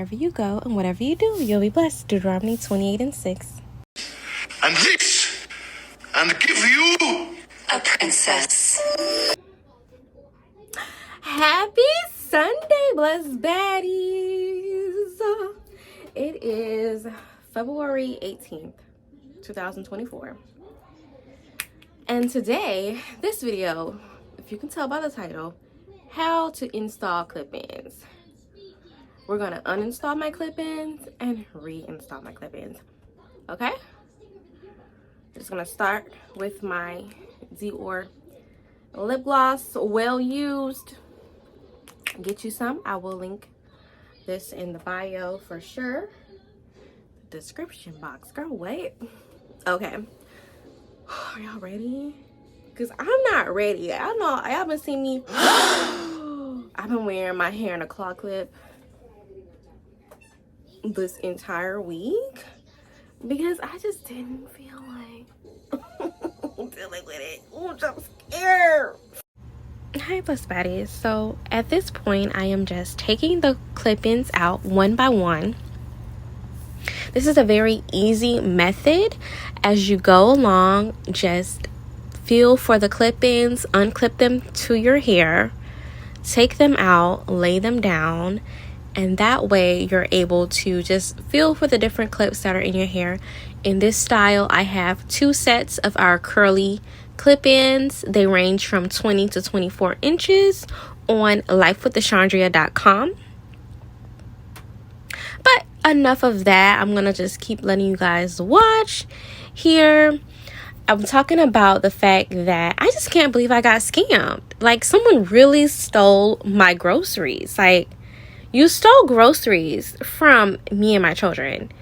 wherever you go and whatever you do, you'll be blessed. Deuteronomy 28:6. And this, and give you a princess. Happy Sunday, Blessed Baddies. It is February 18th, 2024. And today, this video, if you can tell by the title, how to install clip-ins. We're gonna uninstall my clip-ins and reinstall my clip-ins. Okay? Just gonna start with my Dior lip gloss, well used. Get you some. I will link this in the bio for sure. Description box. Girl, wait. Okay. Are y'all ready? Because I'm not ready. I know y'all haven't seen me. I've been wearing my hair in a claw clip this entire week because I just didn't feel like dealing with it. Ooh, I'm scared. Hi, Blessed Baddies. So at this point, I am just taking the clip-ins out one by one. This is a very easy method. As you go along, just feel for the clip-ins, unclip them to your hair, take them out, lay them down, and that way you're able to just feel for the different clips that are in your hair. In this style, I have 2 sets of our curly clip-ins. They range from 20 to 24 inches on lifewithdeshandrea.com. But enough of that. I'm gonna just keep letting you guys watch. Here I'm talking about the fact that I just can't believe I got scammed. Like, someone really stole my groceries. Like, you stole groceries from me and my children.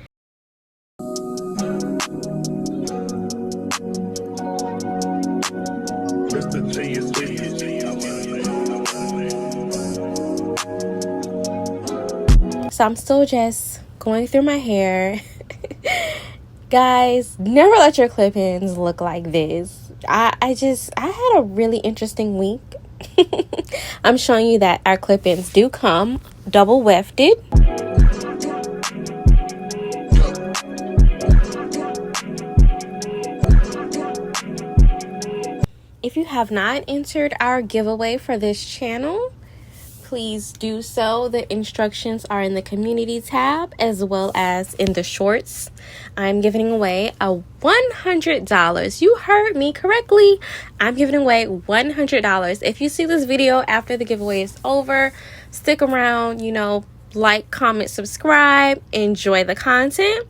So I'm still just going through my hair. Guys, never let your clip-ins look like this. I had a really interesting week. I'm showing you that our clip-ins do come double wefted. If you have not entered our giveaway for this channel, please do so. The instructions are in the community tab as well as in the shorts. I'm giving away a $100. You heard me correctly. I'm giving away $100. If you see this video after the giveaway is over, stick around, like, comment, subscribe, enjoy the content.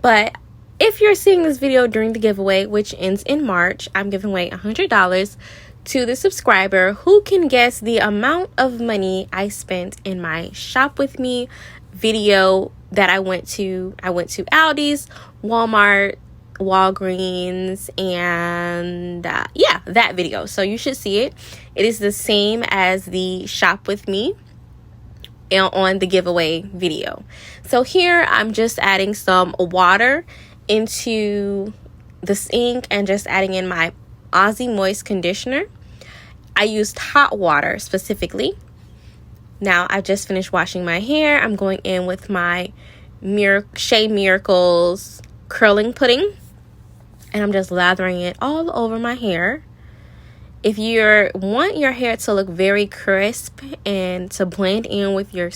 But if you're seeing this video during the giveaway, which ends in March, I'm giving away $100 to the subscriber who can guess the amount of money I spent in my Shop With Me video that I went to Aldi's, Walmart, Walgreens, and that video. So you should see it. It is the same as the Shop With Me on the giveaway video. So here I'm just adding some water into the sink and just adding in my Aussie moist conditioner. I used hot water specifically. Now I just finished washing my hair. I'm going in with my Shea Miracles curling pudding, and I'm just lathering it all over my hair. If you want your hair to look very crisp and to blend in with your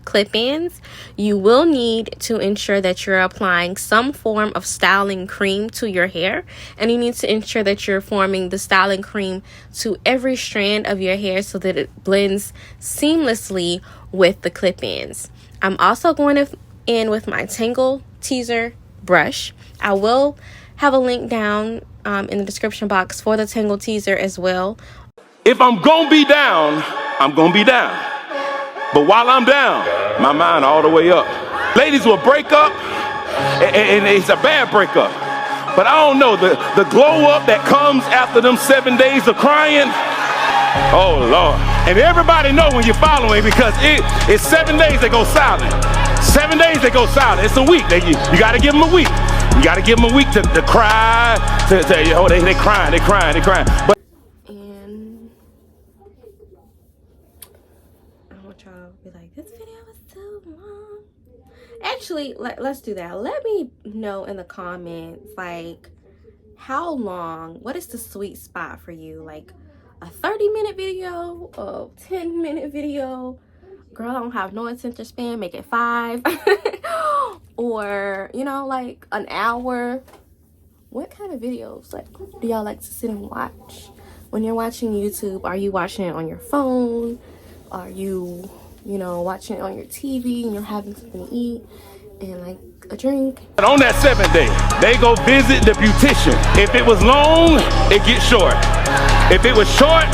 clip-ins, you will need to ensure that you're applying some form of styling cream to your hair. And you need to ensure that you're forming the styling cream to every strand of your hair so that it blends seamlessly with the clip-ins. I'm also going in with my Tangle Teaser brush. I will have a link down in the description box for the Tangle Teaser as well. If I'm gonna be down, I'm gonna be down. But while I'm down, my mind all the way up. Ladies will break up, and it's a bad breakup. But I don't know, the glow up that comes after them 7 days of crying, oh Lord. And everybody know when you're following, because it's 7 days they go silent. 7 days they go silent. It's a week. You gotta give them a week. You gotta give them a week to cry. They crying. But and I want y'all to be like, this video was too long. Actually, let's do that. Let me know in the comments, like, how long, what is the sweet spot for you? Like a 30-minute video, a 10-minute video? Girl, I don't have no attention span, make it 5. Or, you know, like an hour. What kind of videos like do y'all like to sit and watch? When you're watching YouTube, are you watching it on your phone? Are you, you know, watching it on your TV and you're having something to eat and like a drink? But on that 7th day, they go visit the beautician. If it was long, it gets short. If it was short,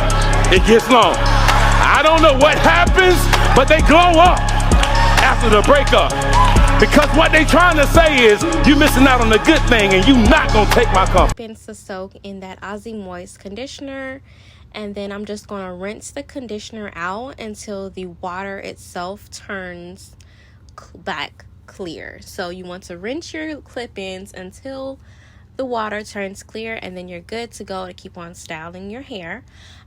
it gets long. I don't know what happens, but they glow up after the breakup. Because what they trying to say is, you missing out on the good thing and you not gonna take my company. Spins to soak in that Aussie Moist conditioner, and then I'm just gonna rinse the conditioner out until the water itself turns back clear. So you want to rinse your clip-ins until the water turns clear, and then you're good to go to keep on styling your hair.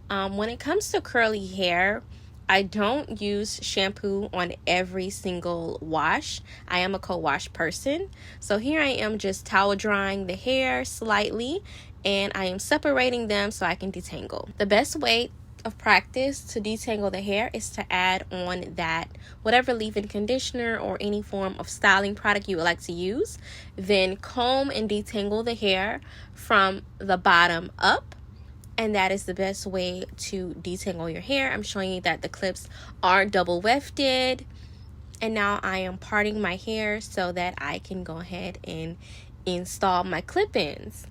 When it comes to curly hair, I don't use shampoo on every single wash. I am a co-wash person. So here I am just towel drying the hair slightly, and I am separating them so I can detangle. The best way of practice to detangle the hair is to add on that whatever leave-in conditioner or any form of styling product you would like to use. Then comb and detangle the hair from the bottom up. And that is the best way to detangle your hair. I'm showing you that the clips are double wefted. And now I am parting my hair so that I can go ahead and install my clip-ins.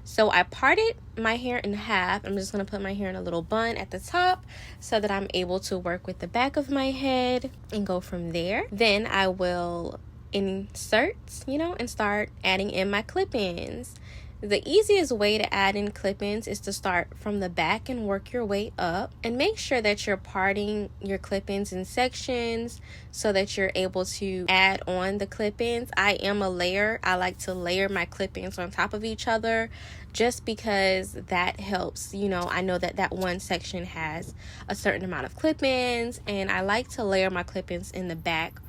So I parted my hair in half. I'm just going to put my hair in a little bun at the top so that I'm able to work with the back of my head and go from there. Then I will insert, you know, and start adding in my clip-ins. The easiest way to add in clip-ins is to start from the back and work your way up, and make sure that you're parting your clip-ins in sections so that you're able to add on the clip-ins. I am a layer. I like to layer my clip-ins on top of each other just because that helps. You know, I know that that one section has a certain amount of clip-ins, and I like to layer my clip-ins in the back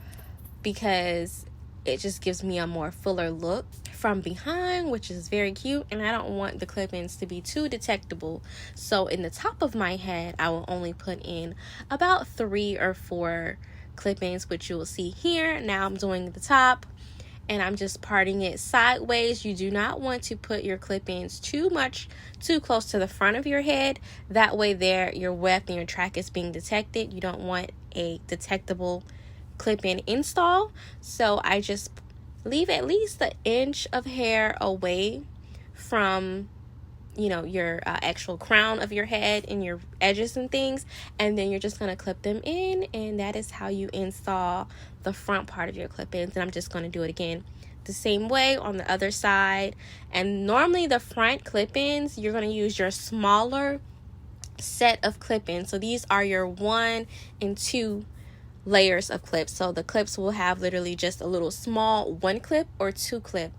because it just gives me a more fuller look from behind, which is very cute, and I don't want the clip-ins to be too detectable. So in the top of my head, I will only put in about 3 or 4 clip-ins, which you will see here. Now I'm doing the top, and I'm just parting it sideways. You do not want to put your clip-ins too close to the front of your head. That way there, your weft and your track is being detected. You don't want a detectable clip-in install. So I just leave at least an inch of hair away from, you know, your actual crown of your head and your edges and things, and then you're just going to clip them in, and that is how you install the front part of your clip-ins. And I'm just going to do it again the same way on the other side. And normally the front clip-ins, you're going to use your smaller set of clip-ins. So these are your 1 and 2 layers of clips. So the clips will have literally just a little small 1 clip or 2 clip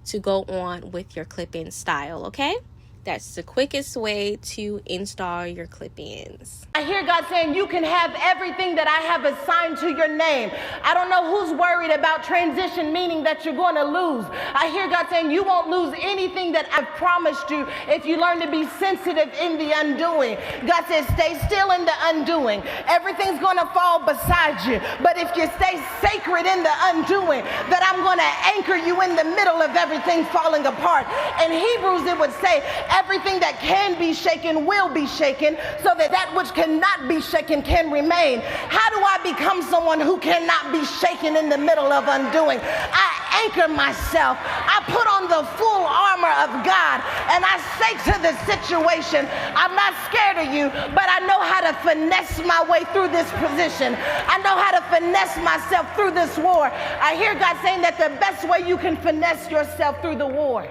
to go on with your clip-in style. Okay, that's the quickest way to install your clip-ins. I hear God saying you can have everything that I have assigned to your name. I don't know who's worried about transition, meaning that you're going to lose. I hear God saying you won't lose anything that I've promised you if you learn to be sensitive in the undoing. God says stay still in the undoing. Everything's going to fall beside you. But if you stay sacred in the undoing, that I'm going to anchor you in the middle of everything falling apart. In Hebrews it would say everything that can be shaken will be shaken, so that that which cannot be shaken can remain. How do I become someone who cannot be shaken in the middle of undoing? I anchor myself. I put on the full armor of God, and I say to the situation, I'm not scared of you, but I know how to finesse my way through this position. I know how to finesse myself through this war. I hear God saying that the best way you can finesse yourself through the war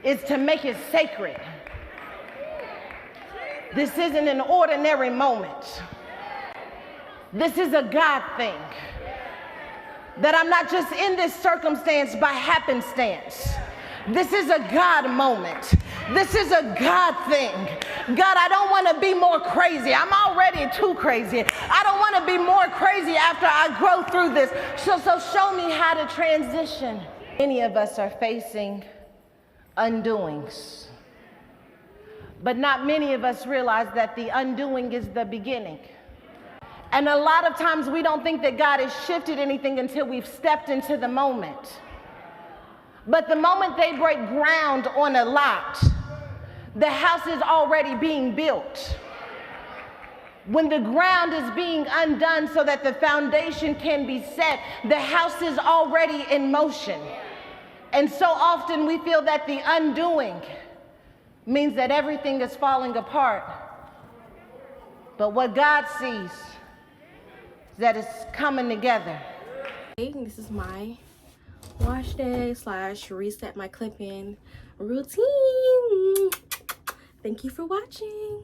is to make it sacred. This isn't an ordinary moment. This is a God thing. That I'm not just in this circumstance by happenstance. This is a God moment. This is a God thing. God, I don't want to be more crazy. I'm already too crazy. I don't want want to be more crazy after I grow through this. So show me how to transition. Many of us are facing undoings. But not many of us realize that the undoing is the beginning. And a lot of times we don't think that God has shifted anything until we've stepped into the moment. But the moment they break ground on a lot, the house is already being built. When the ground is being undone so that the foundation can be set, the house is already in motion. And so often we feel that the undoing means that everything is falling apart. But what God sees is that it's coming together. This is my wash day / reset my clip-in routine. Thank you for watching.